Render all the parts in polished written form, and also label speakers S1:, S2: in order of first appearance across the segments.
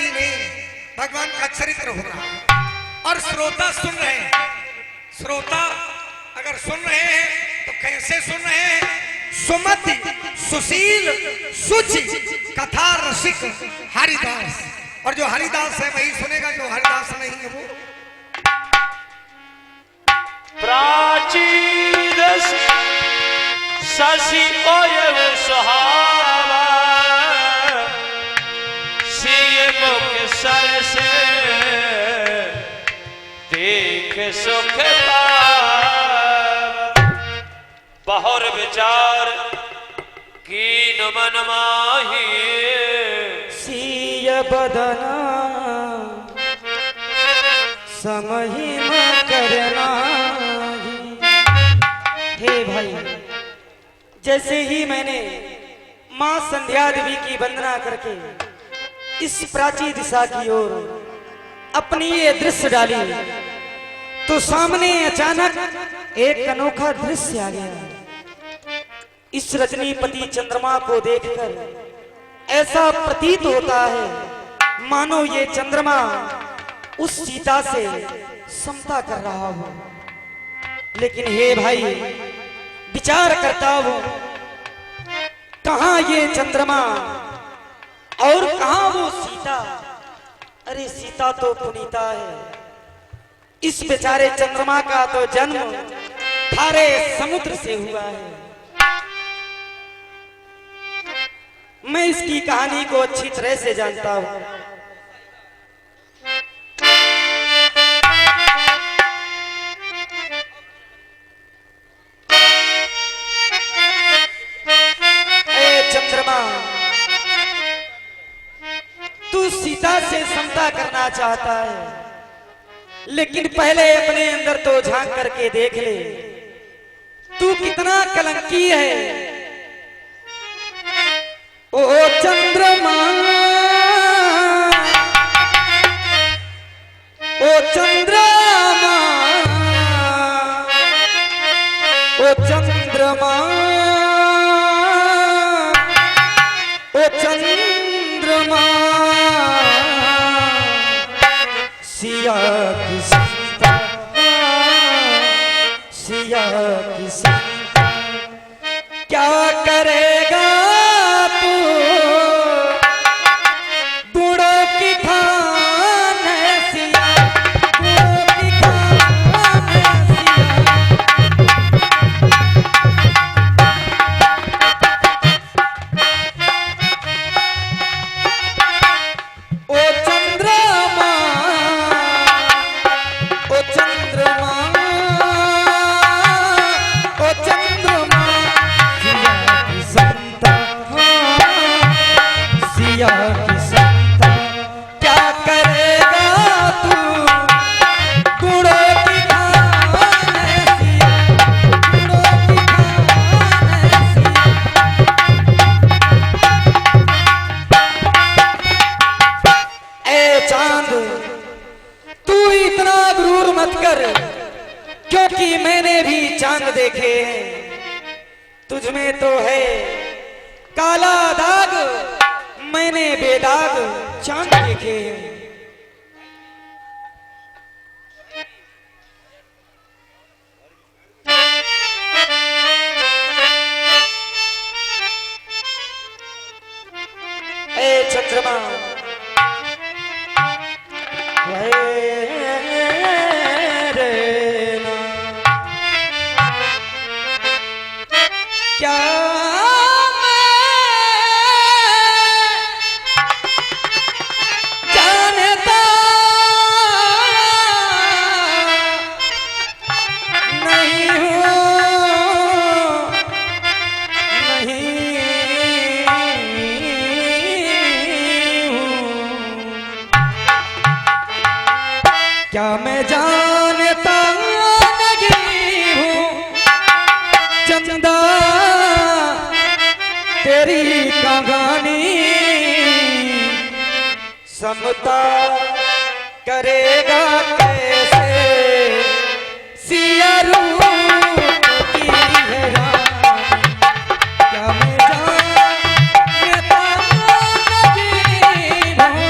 S1: जी में भगवान का चरित्र हो रहा है और श्रोता सुन रहे हैं। श्रोता अगर सुन रहे हैं तो कैसे सुन रहे हैं? सुमति, सुशील, सुचि, कथा रसिक हरिदास। और जो हरिदास है वही सुनेगा, जो हरिदास नहीं है वो
S2: प्राचीन शशि ओयव सुहावा सिय मुख सर से देख सुख पावा। बहुर विचार कीन मन माही
S3: सिय बदना समहिम करना। हे भाई, जैसे ही मैंने मां संध्या देवी की वंदना करके इस प्राची दिशा की ओर अपनी ये दृश्य डाली तो सामने अचानक एक अनोखा दृश्य आ गया। इस रजनीपति चंद्रमा को देखकर ऐसा प्रतीत होता है मानो ये चंद्रमा उस सीता से समता कर रहा हो। लेकिन हे भाई, विचार करता हूं कहां ये चंद्रमा और कहां वो सीता। अरे सीता तो पुनीता है, इस बेचारे चंद्रमा का तो जन्म थारे समुद्र से हुआ है। मैं इसकी कहानी को अच्छी तरह से जानता हूं। चंद्रमा, तू सीता से समता करना चाहता है, लेकिन पहले अपने अंदर तो झांक करके देख ले, तू कितना कलंकी है। ओ चंद्रमा, ओ चंद्रमा, ओ चंद्रमा, ओ चंद्रमा, सिया की समता, सिया की समता क्या करेगा तू? गुड़ों की खान है सिया, गुड़ों की खान है सिया। ओ चंद्रमा, ओ चंद्रमा, ओ चंद्रमा, सिया की समता, सिया की समता क्या करेगा तू? गुड़ों की खान है सिया, गुड़ों की खान है सिया। ए चांद, तू इतना गुरूर मत कर, क्योंकि मैंने भी चांद देखे हैं। तुझ में तो है काला दाग, मैंने बेदाग चांद देखे हैं। ए चंद्रमा, क्या जानता नहीं हूँ, नहीं हूँ, क्या मैं जानता नहीं हूँ चंदा तेरी कहानी समता करेगा कैसे? सिया रूप की है रानी, क्या मैं जानता नहीं हूँ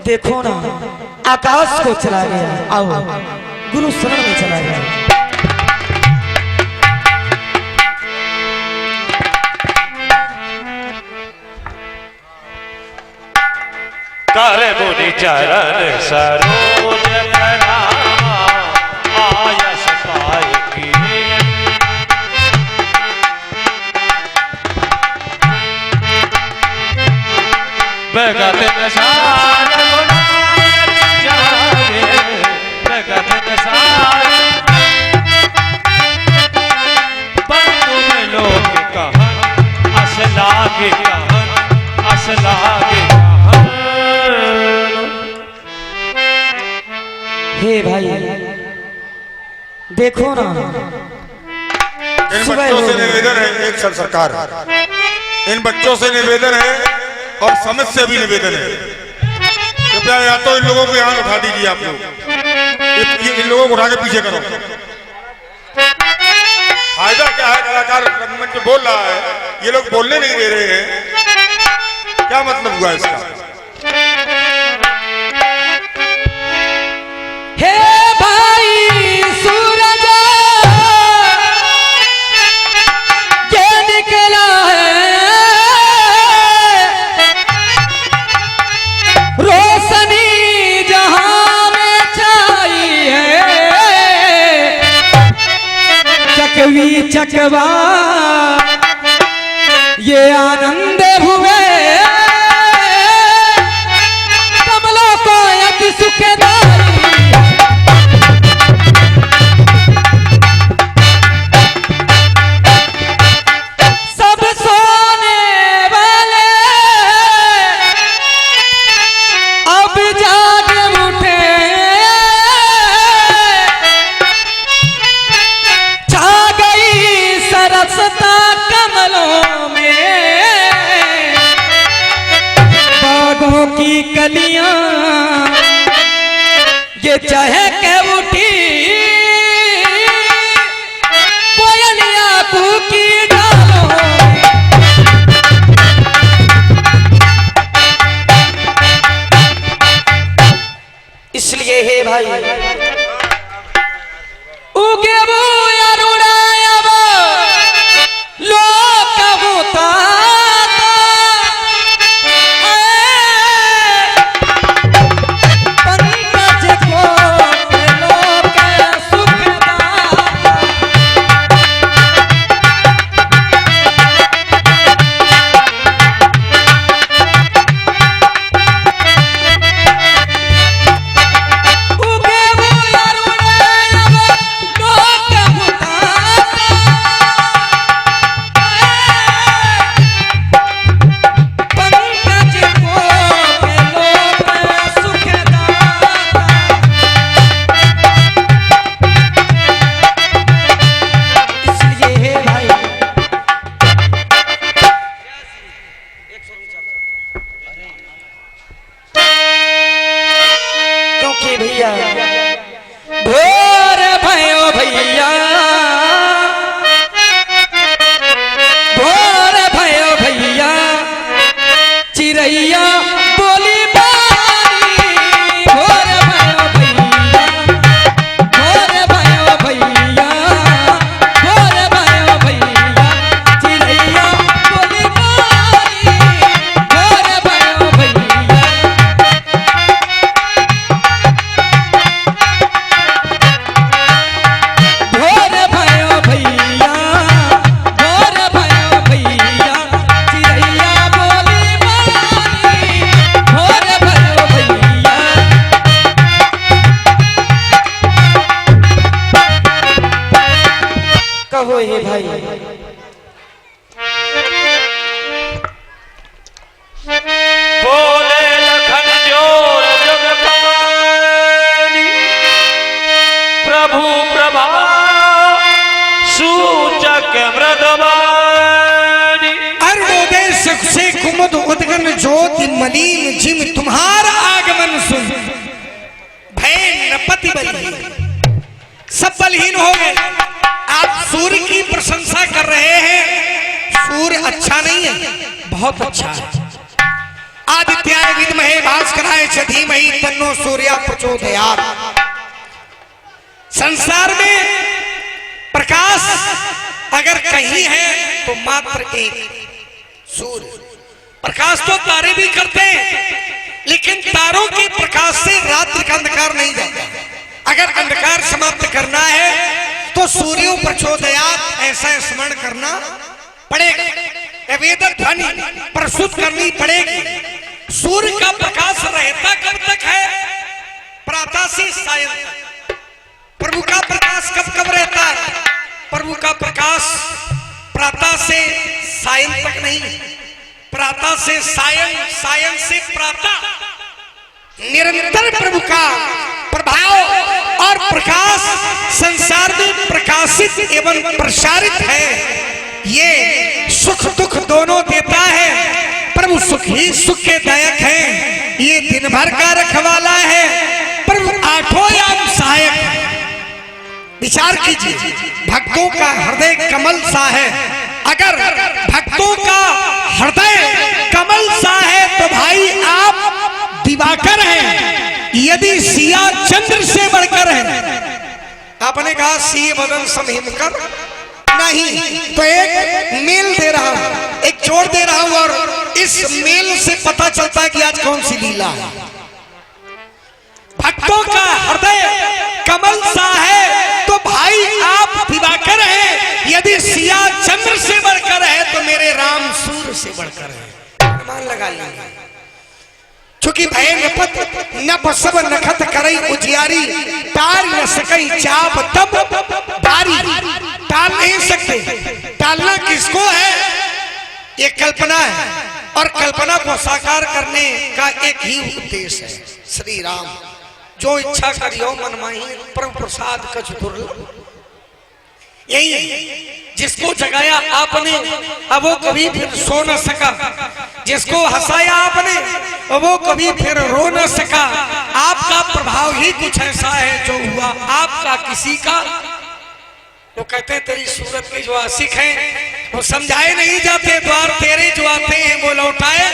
S3: देखो ना, आकाश को चला गया। आओ गुरु शरण में चला गया।
S2: कर मुनि चरण सरोज करामा आयस पाय की भगत दसार जागे भगत दसार बंधु में लोग कहन असलागे कहन असलागे
S3: हे भाई देखो ना,
S4: इन बच्चों से निवेदन है, एक सरकार, इन बच्चों से निवेदन है और समझ से भी निवेदन है, कृपया या तो इन लोगों को यहाँ उठा दीजिए आप लोग, इन लोगों को उठा के पीछे करो। फायदा क्या है, कलाकार रंगमंच में बोल रहा है, ये लोग बोलने नहीं दे रहे हैं, क्या मतलब हुआ इसका?
S3: हे भाई सूरज ये निकला है, रोशनी जहां में छाई है, चकवी चकवा ये आनंद हुए, कमलों को अति सुखदाई। सब सोने वाले अब जाग उठे, छा गई सरसता कमलों में, बागों की कलियां ये चहक उठी, कोयलियां कूकी डालों में। इसलिए हे भाई उगे वो अरुणाया वो लोक होता पंकज को लोक सुखदाता। उगे वो अरुणाया वो लोक होता पंकज को लोक सुखदाता। इसलिए हे भाई क्योंकि भैया भोर भयो भैया, भोर भयो भैया, चिड़ैया बोली बानी, भोर भयो भैया, भोर भयो भैया, भोर भयो भैया, चिड़ैया बोली बानी, भोर भयो भैया। भोर भयो भैया, भोर भयो भैया, चिड़ैया बोली बानी, भोर भयो भैया। कहो हे भाई
S2: बोले लखन जोर जग पानी प्रभु प्रभा सूचक मृदवानी
S1: अरुणोदय सुख से कुमुद उदगन ज्योति मलिन जिम तुम्हारा आगमन सुन, भय नपति बलहीन, सब बलहीन हो गए। आप सूर्य की प्रशंसा कर रहे हैं, सूर्य अच्छा नहीं है, बहुत अच्छा है। आदित्याय विद्महे भास्कराय च धीमहि तन्नो सूर्य प्रचोदयात्। संसार में प्रकाश अगर कहीं है तो मात्र एक सूर्य। प्रकाश तो तारे भी करते हैं, लेकिन तारों के प्रकाश से रात्रि का अंधकार नहीं जाता। अगर अंधकार समाप्त करना है तो सूर्यो प्रचोदयात् ऐसा स्मरण करना पड़ेगा। वेद ध्वनि प्रस्तुत करनी पड़ेगी। सूर्य का प्रकाश रहता कब तक है? प्रातः से सायं तक। प्रभु का प्रकाश कब कब रहता है? प्रभु का प्रकाश प्रातः से सायं तक नहीं, प्रातः से सायं, सायं से प्रातः। निरंतर प्रभु का प्रभाव और प्रकाश संसार में प्रकाशित एवं प्रसारित है। ये सुख दुख दोनों देता है। प्रभु सुख ही सुख के दायक है। ये दिन भर का रखवाला है। प्रभु आठों याम सहायक है। विचार कीजिए, भक्तों का हृदय कमल सा है। अगर भक्तों का हृदय कमल सा है तो भाई आप दिवाकर हैं, यदि सिया चंद्र से बढ़कर है। आपने कहा सिए बदन समहिमकर नहीं, तो एक मेल दे रहा हूं, एक जोड़ दे रहा हूं, और इस मेल से पता चलता है कि आज कौन सी लीला है। भक्तों का हृदय कमल सा है तो भाई आप दिवाकर हैं, यदि सिया चंद्र से बढ़कर है तो मेरे राम सूर्य से बढ़कर है। अनुमान लगा लीजिए। चूंकि भय नपत नप सब नखत करई उजियारी, टाल न सकई चाप तब बारी। टाल नहीं सकते। टालना किसको है? ये कल्पना है, और कल्पना को साकार करने का एक ही उद्देश्य है, श्री राम। जो इच्छा करियो मन माही, प्रभु प्रसाद कछ दुर्लभ। यही है। जिसको जगाया आपने अब वो कभी फिर सो न सका, जिसको हंसाया आपने अब वो कभी फिर रो न सका। आपका प्रभाव ही कुछ ऐसा है जो हुआ। आपका किसी का, तो कहते हैं तेरी सूरत के जो आशिक हैं वो समझाए नहीं जाते, द्वार तेरे जो आते हैं वो लौटाए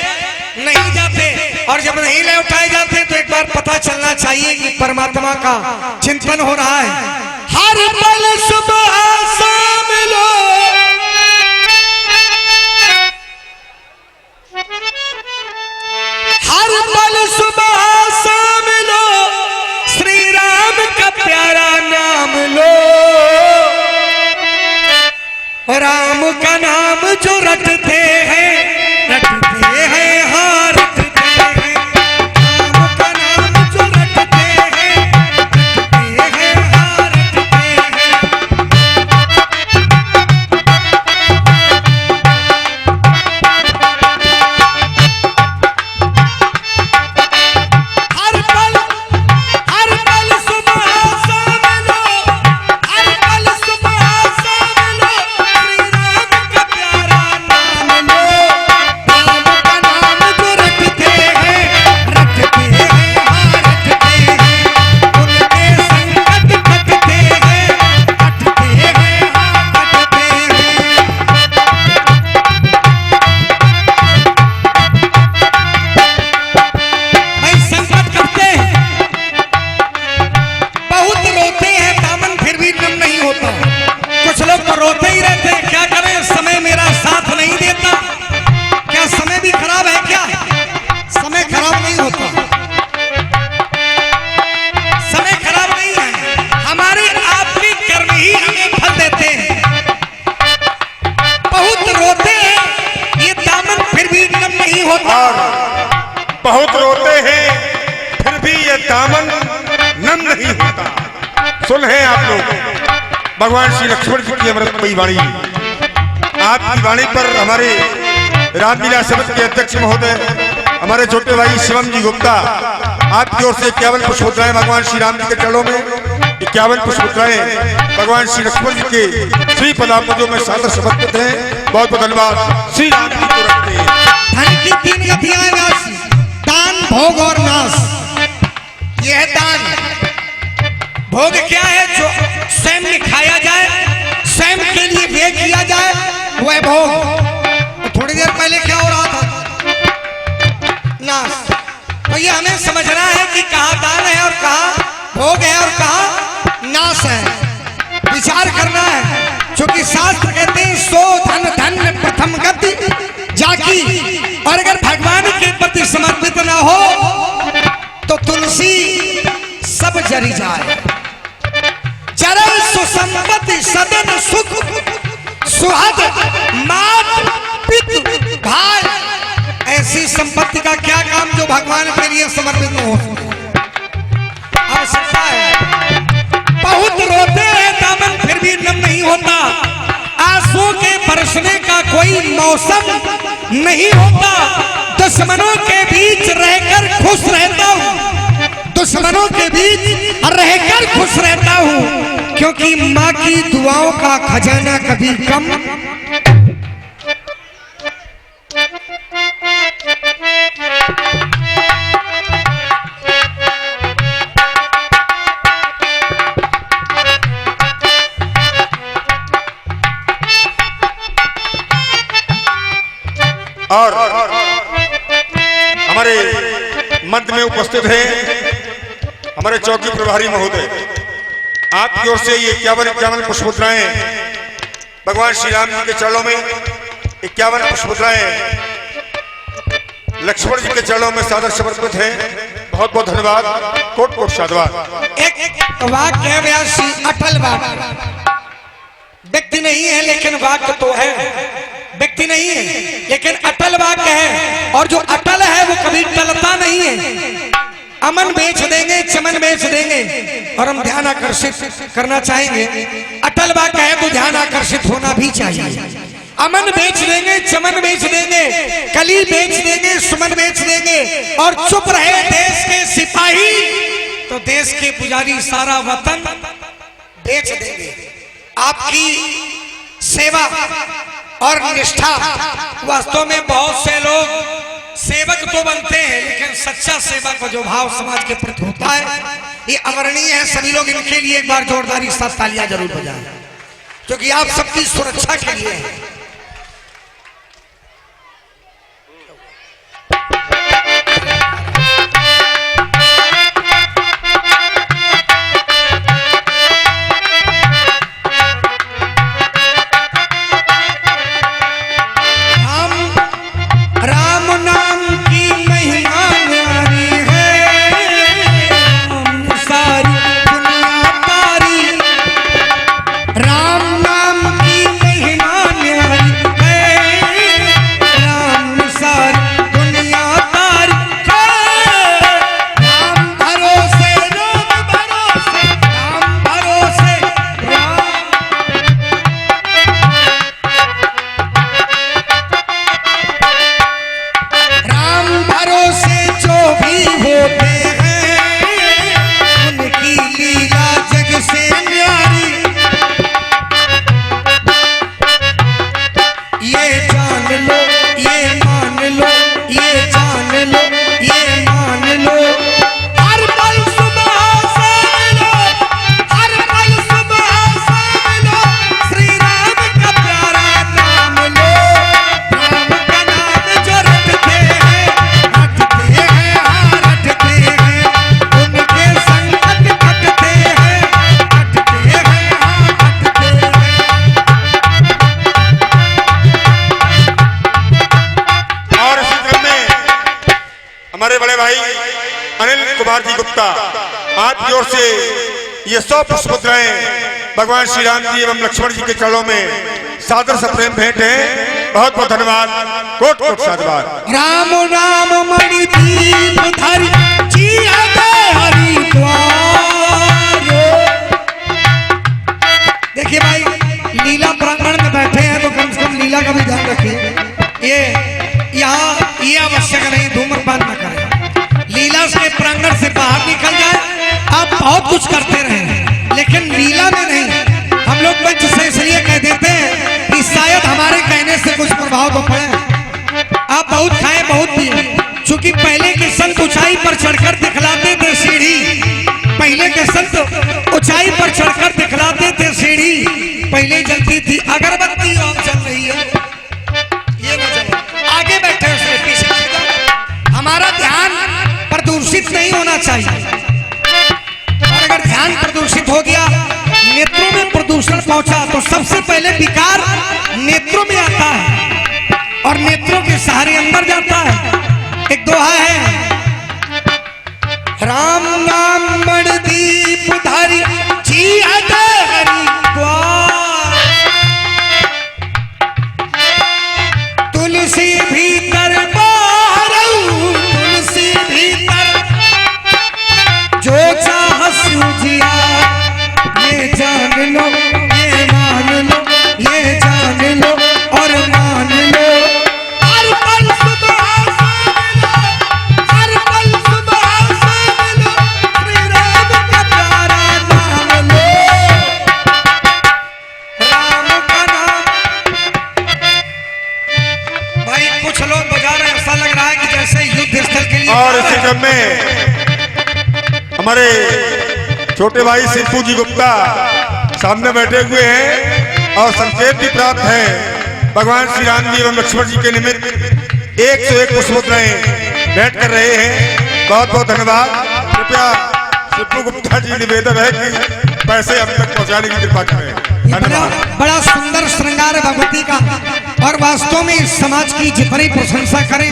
S1: नहीं जाते। और जब नहीं लौटाए जाते तो एक बार पता चलना चाहिए कि परमात्मा का चिंतन हो रहा है। हर पल सुबह शाम लो, हर पल सुबह शाम लो, श्री राम का प्यारा नाम लो। राम का नाम जो रटते हैं, रटते हैं, हाँ रटते हैं। राम का नाम जो रटते हैं, रटते हैं, हाँ रटते हैं। हर पल सुबह शाम लो, हर पल सुबह शाम लो, श्री राम का प्यारा नाम लो। राम का नाम जो रटते हैं, रटते हैं, हाँ रटते हैं। उनके संकट कटते हैं, कटते हैं, हाँ कटते हैं। भाई संकट करते हैं, बहुत रोते हैं, दामन फिर भी नम नहीं होता। कुछ लोग तो रोते ही रहते हैं। क्या करें, समय मेरा साथ नहीं देता। क्या समय भी खराब है? क्या समय खराब नहीं होता। समय खराब नहीं है। हमारे आपके कर्म ही हमें फल देते हैं। बहुत रोते हैं, ये दामन फिर भी नम नहीं होता।
S4: और बहुत रोते हैं फिर भी ये दामन नम नहीं होता। सुन है आप लोग भगवान श्री लक्ष्मण जी की अमृतमयी वाणी। आपकी वाणी पर हमारे रामलीला समिति के अध्यक्ष महोदय हमारे छोटे भाई शिवम जी गुप्ता आपकी ओर से 51 पुष्पोत्तराएं भगवान श्री राम जी के चरणों में 51 पुष्पोत्तराएं भगवान श्री लक्ष्मण जी के श्री पदाम्बुजों में सादर समर्पित हैं। बहुत बहुत धन्यवाद। श्री राम जी को रखते हैं।
S1: धन की 3 गतियां हैं व्यास, दान, भोग और नाश। यह है दान। भोग क्या है? जो स्वयं में खाया जाए, स्वयं के लिए व्यय किया जाए, वह भोग। थोड़ी देर पहले क्या हो रहा था? कहाँ दान है और कहाँ भोग है और कहाँ नाश है, विचार करना है। क्योंकि शास्त्र कहते हैं सो धन धन प्रथम गति जाकी, और अगर भगवान के प्रति समर्पित ना हो तो तुलसी सब जरी जाए। चरण सुसंपत्ति सदन सुख सुहद मात पितृ भाई, ऐसी संपत्ति का क्या काम जो भगवान के लिए समर्पित न हो। आवश्यकता है, बहुत रोते हैं दामन फिर भी नम नहीं होता, आंसू के बरसने का कोई मौसम नहीं होता। दुश्मनों के बीच रहकर खुश रहता हूँ, दुश्मनों के बीच रहकर खुश रहता हूँ, क्योंकि माँ की दुआओं का खजाना कभी कम।
S4: और हमारे मध्य में उपस्थित हैं हमारे चौकी प्रभारी महोदय, आपकी ओर से ये 51 पुष्पमुद्राएं भगवान श्री राम जी के चरणों में, 51 पुष्पमुद्राएं लक्ष्मण जी के चरणों में सादर समर्पित हैं। बहुत बहुत धन्यवाद, कोट कोट साधुवाद।
S1: एक वाक्य है व्यासी, अटल वाक्य, व्यक्ति नहीं है लेकिन वाक्य तो है, व्यक्ति नहीं है लेकिन अटल वाक्य है, और जो अटल है वो कभी टलता नहीं है। अमन बेच देंगे, चमन बेच देंगे, और हम ध्यान आकर्षित करना चाहेंगे। अटल वाक्य है तो ध्यान आकर्षित होना भी चाहिए। अमन बेच देंगे, चमन बेच देंगे, कली बेच देंगे, सुमन बेच देंगे, और चुप रहे देश के सिपाही तो देश के पुजारी सारा वतन बेच देंगे। आपकी सेवा और निष्ठा, वास्तव में बहुत से लोग सेवक तो बनते हैं लेकिन सच्चा सेवक का जो भाव समाज के प्रति होता है ये अवर्णीय है। सभी लोग इनके लिए एक बार जोरदारी साथ तालियां जरूर बजाएं, क्योंकि आप सबकी सुरक्षा के लिए है।
S4: आपकी ओर से ये 100 पुष्पमुद्राएं भगवान श्री राम जी एवं लक्ष्मण जी के चरणों में सादर से प्रेम भेंट है। बहुत बहुत धन्यवाद, कोट कोट साधुवाद।
S1: राम राम मणि दीप धरि जिया दे हरिद्वार। देखिए भाई, लीला प्रांगण में बैठे हैं तो कम से कम लीला का भी ध्यान रखिए। ये यहाँ ये आवश्यक नहीं धूम्रपान न करें, लीला के प्रांगण से बाहर निकल जाए। आप बहुत कुछ करते रहे लेकिन लीला में नहीं। हम लोग मंच से इसलिए कह देते हैं कि शायद हमारे कहने से कुछ प्रभाव तो पड़े। आप बहुत खाए बहुत पिए, चूंकि पहले के संत ऊंचाई पर चढ़कर दिखलाते थे सीढ़ी, पहले के संत ऊंचाई पर चढ़कर दिखलाते थे सीढ़ी, पहले जलती थी अगरबत्ती और चल रही है ये न चलो। आगे बैठे उसने पीछे हमारा ध्यान पर दूर प्रदूषित नहीं होना चाहिए। और अगर ध्यान प्रदूषित हो गया, नेत्रों में प्रदूषण पहुंचा, तो सबसे पहले विकार नेत्रों में आता है और नेत्रों के सहारे अंदर जाता है। एक दोहा है, राम नाम मणदीप धारी जी हटे हरिद्वार, तुलसी भीतर बाहरऊ तुलसी भीतर, जो चाह सूझिया ये जान लो, ये मान लो, ये जान लो और मान लो। हर पल सुबह से मिलो, हर पल सुबह से मिलो, श्री राम का प्यारा नाम लो, राम का नाम। भाई कुछ लोग बजा रहे हैं, ऐसा लग रहा है कि जैसे युद्ध स्थल के लिए।
S4: और इसी क्रम में हमारे छोटे भाई सिद्धू जी गुप्ता सामने बैठे हुए हैं और संकेत भी प्राप्त है भगवान श्री राम जी एवं लक्ष्मण जी के निमित्त 101 पुष्पोत्तरें भेंट कर रहे हैं। बहुत बहुत धन्यवाद। कृपया सिद्धू गुप्ता जी निवेदन है कि पैसे हम तक पहुंचाने की कृपा करें। धन्यवाद।
S1: बड़ा सुंदर श्रृंगार है भगवती का, और वास्तव में इस समाज की जितनी प्रशंसा करें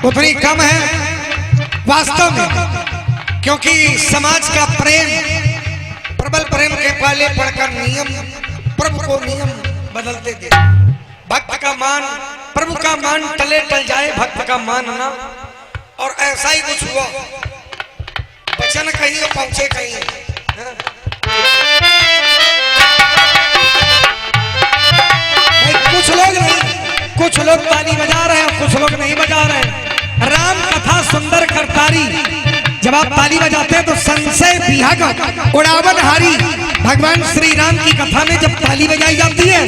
S1: उतनी कम है वास्तव में, क्योंकि समाज का प्रेम, प्रबल प्रेम के पाले पढ़कर नियम प्रभु को नियम बदलते थे। भक्त का मान, प्रभु का मान टले टल जाए, भक्त का मान ना। और ऐसा ही कुछ हुआ, वचन कहीं और पहुंचे कहीं। हाँ? कुछ लोग नहीं, कुछ लोग ताली बजा रहे हैं, कुछ लोग नहीं बजा रहे हैं। राम कथा सुंदर करतारी, जब आप ताली बजाते हैं तो संशय विहग उड़ावन हारी। भगवान श्री राम की कथा में जब ताली बजाई जाती है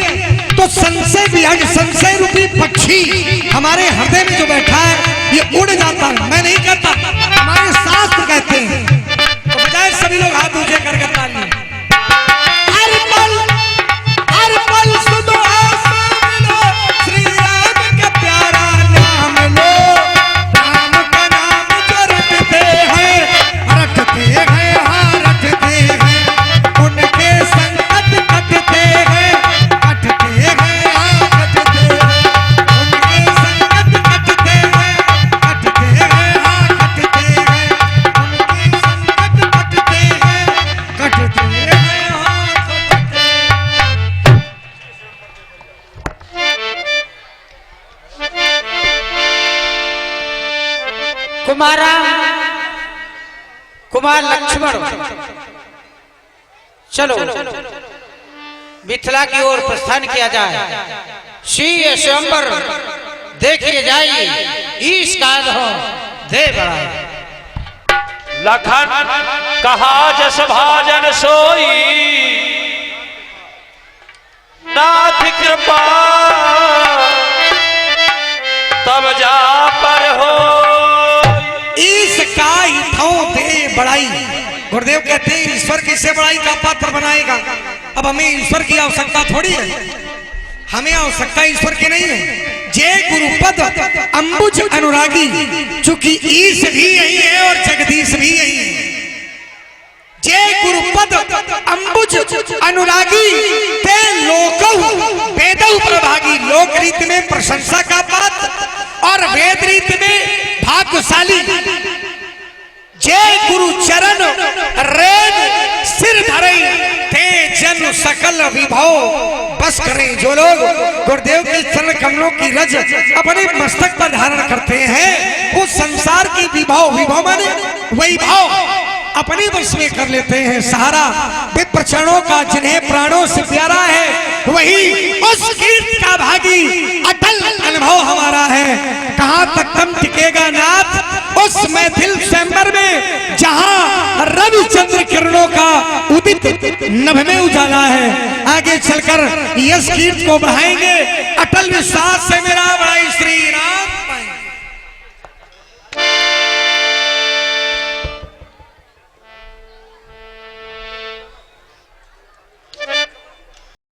S1: तो संशय विहग, संशय रूपी पक्षी हमारे हृदय में जो बैठा है ये उड़ जाता है। मैं नहीं कहता, हमारे शास्त्र कहते हैं। तो बजाय सभी लोग हाथ ऊंचे करके ताली। हर पल सुनो श्री राम का प्यारा नाम लो, राम का नाम जो रटते हैं, रटते हैं, हाँ रटते हैं, उनके संकट कटते हैं, कटते हैं, हाँ कटते हैं, उनके संकट कटते हैं, कटते हैं, हाँ कटते हैं, उनके संकट कटते हैं, कटते हैं, हाँ कटते हैं।
S3: कुमारा कुमार लक्ष्मण, चलो मिथिला की ओर प्रस्थान किया जाए। श्री स्वयंवर देखिए जाइए, ईश का दे बढ़ाए।
S2: लखन कहा जस भाजन सोई, नाथ कृपा तब जा पर हो।
S1: इसका ही थाओ दे बड़ाई। गुरुदेव कहते हैं ईश्वर किसे बड़ाई का पात्र बनाएगा। अब हमें ईश्वर की आवश्यकता थोड़ी है, हमें आवश्यकता ईश्वर की नहीं है। जय गुरुपद अंबुज अनुरागी, चूंकि ईश भी यही है और जगदीश भी यही है। जय गुरुपद अंबुज अनुरागी, ते लोकहु वेदहु प्रभागी। लोक रीत में प्रशंसा का पात्र और वेद रीत में भाग्यशाली। जय गुरु चरण रेन सिर धरे, ते जन सकल विभव बस करें। जो लोग गुरुदेव के चरण कमलों की रज अपने मस्तक पर धारण करते हैं, वो संसार की विभव, विभव माने वैभव, अपने वश में कर लेते हैं। सहारा विप्र चरणों का जिन्हें प्राणों से प्यारा है, वही उस कीर्ति का भागी। अटल अनुभव हमारा है। कहां तक दम टिकेगा नाथ उस मैथिल स्वयंवर में, जहां रविचंद्र किरणों का उदित नभ में उजाला है। आगे चलकर यश कीर्ति को बढ़ाएंगे। अटल विश्वास से मेरा बड़ाई श्री राम।